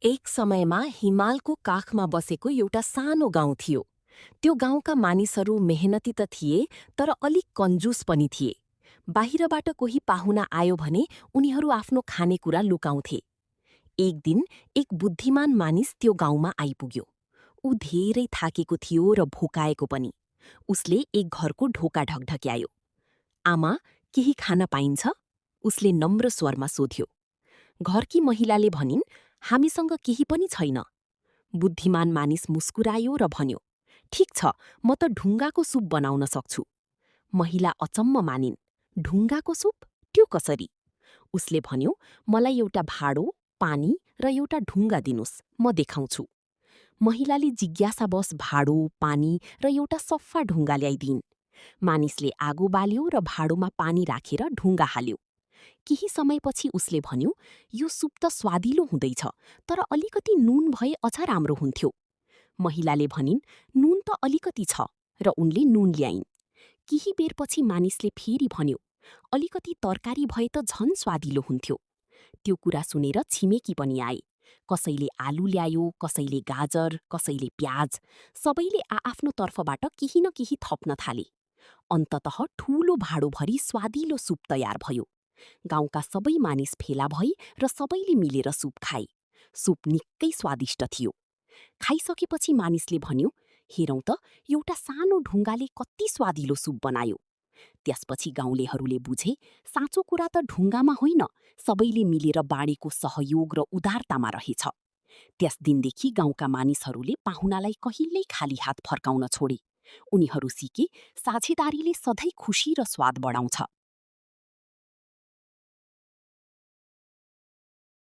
एक समयमा हिमालको काखमा बसेको एउटा सानो गाउँ थियो। त्यो गाउँका मानिसहरू मेहनती त थिए, तर अलिक कन्जुस पनि थिए। बाहिरबाट कोही पाहुना आयो भने उनीहरू आफ्नो खानेकुरा लुकाउँथे। एक दिन एक बुद्धिमान मानिस त्यो गाउँमा आइपुग्यो। ऊ धेरै थाकेको थियो र भोकाएको पनि। उसले एक घरको ढोका ढकढक्यायो। आमा, केही खान पाइन्छ? उसले नम्र स्वरमा सोध्यो। घरकी महिलाले भनिन्, हामीसँग केही पनि छैन। बुद्धिमान मानिस मुस्कुरायो र भन्यो, ठिक छ, म त ढुङ्गाको सुप बनाउन सक्छु। महिला अचम्म मानिन्, ढुङ्गाको सुप? त्यो कसरी? उसले भन्यो, मलाई एउटा भाँडो, पानी र एउटा ढुङ्गा दिनुस्, म देखाउँछु। महिलाले जिज्ञासावश भाँडो, पानी र एउटा सफा ढुङ्गा ल्याइदिइन्। मानिसले आगो बाल्यो र भाँडोमा पानी राखेर ढुङ्गा हाल्यो। केही समयपछि उसले भन्यो, यो सुप त स्वादिलो हुँदैछ, तर अलिकति नुन भए अझ राम्रो हुन्थ्यो। महिलाले भनिन्, नुन त अलिकति छ, र उनले नुन ल्याइन्। केही बेरपछि मानिसले फेरि भन्यो, अलिकति तरकारी भए त झन् स्वादिलो हुन्थ्यो। त्यो कुरा सुनेर छिमेकी पनि आए। कसैले आलु ल्यायो, कसैले गाजर, कसैले प्याज। सबैले आआफ्नो तर्फबाट केही न केही थप्न थाले। अन्ततः ठूलो भाँडोभरि स्वादिलो सुप तयार भयो। गाउँका सबै मानिस भेला भए र सबैले मिलेर सुप खाए। सुप निकै स्वादिष्ट थियो। खाइसकेपछि मानिसले भन्यो, हेरौँ त, एउटा सानो ढुङ्गाले कति स्वादिलो सुप बनायो। त्यसपछि गाउँलेहरूले बुझे, साँचो कुरा त ढुङ्गामा होइन, सबैले मिलेर बाँडेको सहयोग र उदारतामा रहेछ। त्यस दिनदेखि गाउँका मानिसहरूले पाहुनालाई कहिल्यै खाली हात फर्काउन छोडे। उनीहरू सिके, साझेदारीले सधैँ खुसी र स्वाद बढाउँछ।